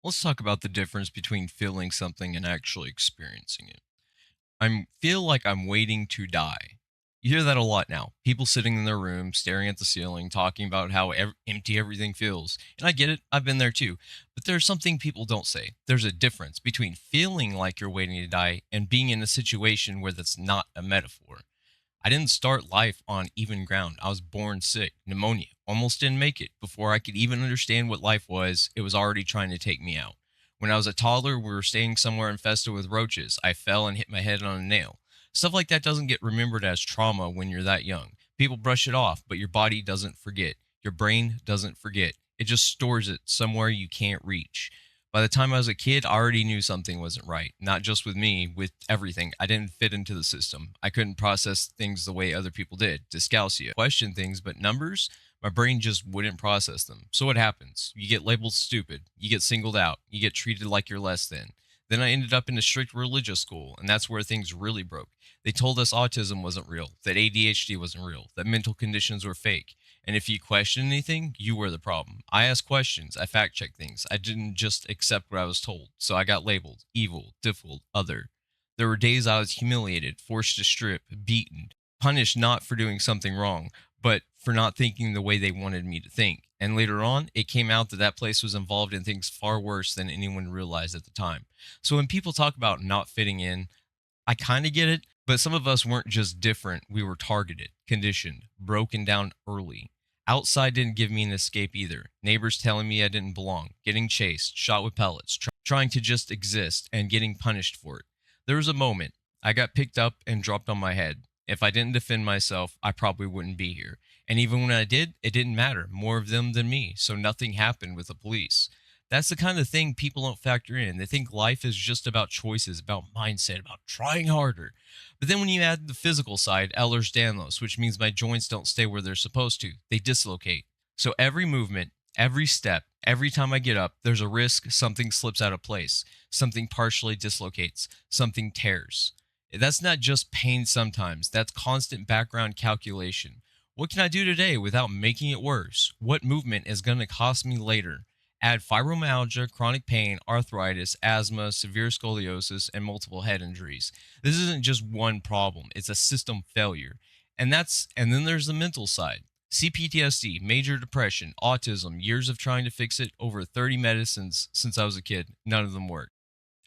Let's talk about the difference between feeling something and actually experiencing it. I feel like I'm waiting to die. You hear that a lot now. People sitting in their room, staring at the ceiling, talking about how empty everything feels. And I get it, I've been there too. But there's something people don't say. There's a difference between feeling like you're waiting to die and being in a situation where that's not a metaphor. I didn't start life on even ground. I was born sick, pneumonia, almost didn't make it. Before I could even understand what life was, it was already trying to take me out. When I was a toddler, we were staying somewhere infested with roaches. I fell and hit my head on a nail. Stuff like that doesn't get remembered as trauma when you're that young. People brush it off, but your body doesn't forget. Your brain doesn't forget. It just stores it somewhere you can't reach. By the time I was a kid, I already knew something wasn't right. Not just with me, with everything. I didn't fit into the system. I couldn't process things the way other people did. Dyscalculia. Question things, but numbers, my brain just wouldn't process them. So what happens? You get labeled stupid. You get singled out. You get treated like you're less than. Then I ended up in a strict religious school, and that's where things really broke. They told us autism wasn't real, that ADHD wasn't real, that mental conditions were fake. And if you question anything, you were the problem. I asked questions. I fact checked things. I didn't just accept what I was told. So I got labeled evil, difficult, other. There were days I was humiliated, forced to strip, beaten, punished not for doing something wrong, but for not thinking the way they wanted me to think. And later on, it came out that that place was involved in things far worse than anyone realized at the time. So when people talk about not fitting in, I kind of get it, but some of us weren't just different. We were targeted, conditioned, broken down early. Outside didn't give me an escape either. Neighbors telling me I didn't belong, getting chased, shot with pellets, trying to just exist, and getting punished for it. There was a moment I got picked up and dropped on my head. If I didn't defend myself, I probably wouldn't be here. And even when I did, it didn't matter. More of them than me, so nothing happened with the police. That's the kind of thing people don't factor in. They think life is just about choices, about mindset, about trying harder. But then when you add the physical side, Ehlers-Danlos, which means my joints don't stay where they're supposed to, they dislocate. So every movement, every step, every time I get up, there's a risk something slips out of place, something partially dislocates, something tears. That's not just pain sometimes, that's constant background calculation. What can I do today without making it worse? What movement is going to cost me later? Add fibromyalgia, chronic pain, arthritis, asthma, severe scoliosis, and multiple head injuries. This isn't just one problem, it's a system failure. And then there's the mental side. CPTSD, major depression, autism, years of trying to fix it, over 30 medicines since I was a kid. None of them work.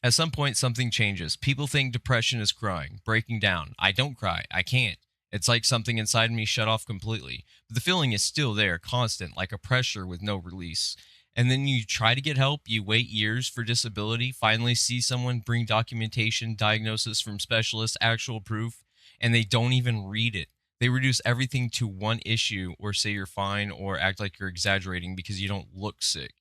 At some point, something changes. People think depression is crying, breaking down. I don't cry. I can't. It's like something inside me shut off completely. But the feeling is still there, constant, like a pressure with no release. And then you try to get help, you wait years for disability, finally see someone bring documentation, diagnosis from specialists, actual proof, and they don't even read it. They reduce everything to one issue or say you're fine or act like you're exaggerating because you don't look sick.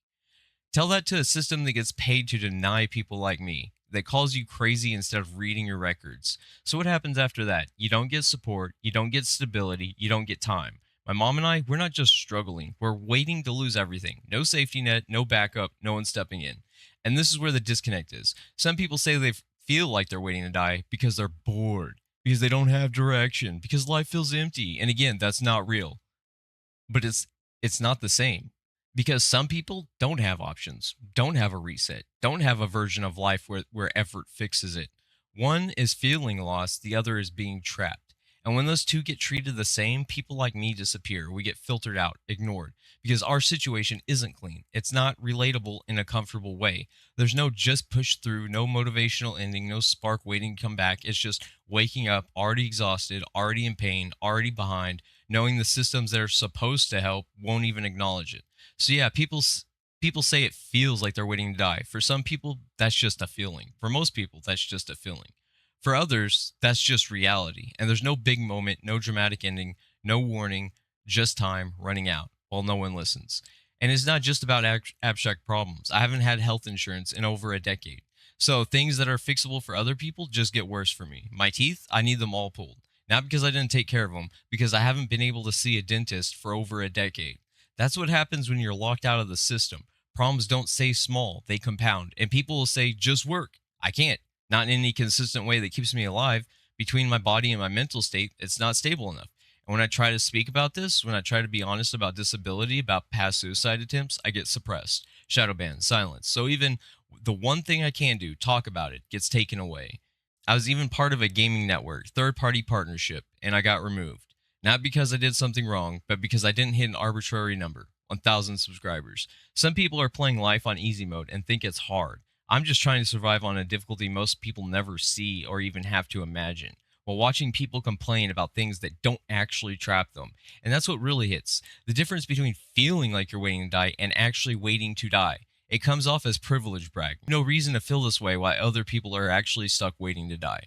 Tell that to a system that gets paid to deny people like me, that calls you crazy instead of reading your records. So what happens after that? You don't get support, you don't get stability, you don't get time. My mom and I, we're not just struggling, we're waiting to lose everything. No safety net, no backup, no one stepping in. And this is where the disconnect is. Some people say they feel like they're waiting to die because they're bored, because they don't have direction, because life feels empty. And again, that's not real. But it's not the same because some people don't have options, don't have a reset, don't have a version of life where effort fixes it. One is feeling lost, the other is being trapped. And when those two get treated the same, people like me disappear. We get filtered out, ignored, because our situation isn't clean. It's not relatable in a comfortable way. There's no just push through, no motivational ending, no spark waiting to come back. It's just waking up already exhausted, already in pain, already behind, knowing the systems that are supposed to help won't even acknowledge it. So yeah, people say it feels like they're waiting to die. For some people, that's just a feeling. For most people, that's just a feeling. For others, that's just reality. And there's no big moment, no dramatic ending, no warning, just time running out while no one listens. And it's not just about abstract problems. I haven't had health insurance in over a decade. So things that are fixable for other people just get worse for me. My teeth, I need them all pulled. Not because I didn't take care of them, because I haven't been able to see a dentist for over a decade. That's what happens when you're locked out of the system. Problems don't stay small, they compound. And people will say, just work. I can't. Not in any consistent way that keeps me alive. Between my body and my mental state, it's not stable enough. And when I try to speak about this, when I try to be honest about disability, about past suicide attempts, I get suppressed. shadow ban, silence. So even the one thing I can do, talk about it, gets taken away. I was even part of a gaming network, third party partnership, and I got removed. Not because I did something wrong, but because I didn't hit an arbitrary number, 1,000 subscribers. Some people are playing life on easy mode and think it's hard. I'm just trying to survive on a difficulty most people never see or even have to imagine, while watching people complain about things that don't actually trap them. And that's what really hits the difference between feeling like you're waiting to die and actually waiting to die. It comes off as privilege bragging. No reason to feel this way while other people are actually stuck waiting to die.